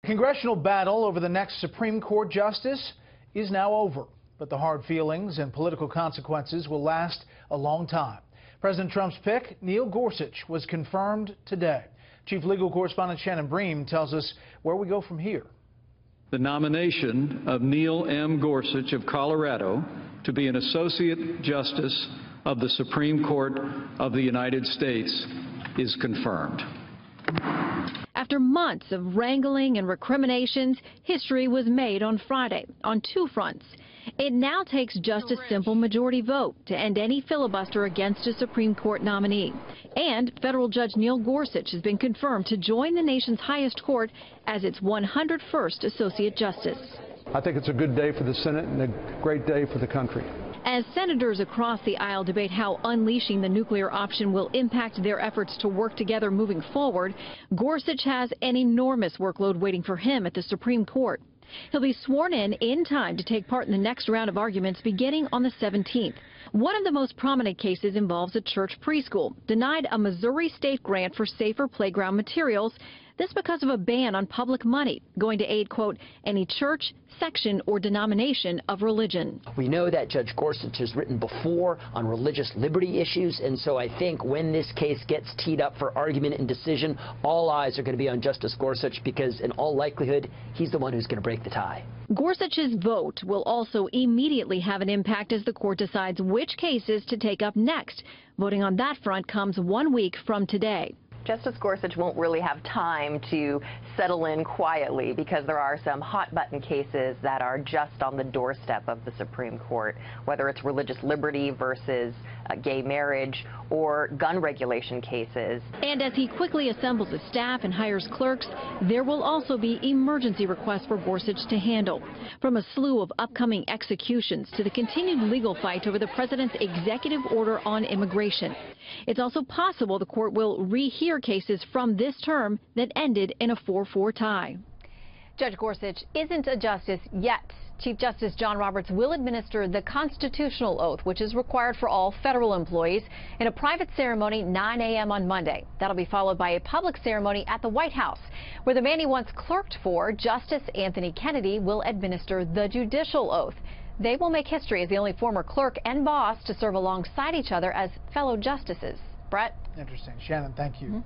Congressional battle over the next Supreme Court justice is now over, but the hard feelings and political consequences will last a long time. President Trump's pick, Neil Gorsuch, was confirmed today. Chief Legal Correspondent Shannon Bream tells us where we go from here. The nomination of Neil M. Gorsuch of Colorado to be an Associate Justice of the Supreme Court of the United States is confirmed. After months of wrangling and recriminations, history was made on Friday on two fronts. It now takes just a simple majority vote to end any filibuster against a Supreme Court nominee. And federal Judge Neil Gorsuch has been confirmed to join the nation's highest court as its 101st Associate Justice. I think it's a good day for the Senate and a great day for the country. As senators across the aisle debate how unleashing the nuclear option will impact their efforts to work together moving forward, Gorsuch has an enormous workload waiting for him at the Supreme Court. He'll be sworn in time to take part in the next round of arguments beginning on the 17th. One of the most prominent cases involves a church preschool denied a Missouri state grant for safer playground materials. This because of a ban on public money going to aid, quote, any church, section, or denomination of religion. We know that Judge Gorsuch has written before on religious liberty issues, and so I think when this case gets teed up for argument and decision, all eyes are going to be on Justice Gorsuch because, in all likelihood, he's the one who's going to break the tie. Gorsuch's vote will also immediately have an impact as the court decides which cases to take up next. Voting on that front comes 1 week from today. Justice Gorsuch won't really have time to settle in quietly because there are some hot-button cases that are just on the doorstep of the Supreme Court, whether it's religious liberty versus gay marriage or gun regulation cases. And as he quickly assembles his staff and hires clerks, there will also be emergency requests for Gorsuch to handle, from a slew of upcoming executions to the continued legal fight over the president's executive order on immigration. It's also possible the court will rehear cases from this term that ended in a 4-4 tie. Judge Gorsuch isn't a justice yet. Chief Justice John Roberts will administer the constitutional oath, which is required for all federal employees, in a private ceremony 9 a.m. on Monday. That'll be followed by a public ceremony at the White House, where the man he once clerked for, Justice Anthony Kennedy, will administer the judicial oath. They will make history as the only former clerk and boss to serve alongside each other as fellow justices. Brett? Interesting. Shannon, thank you.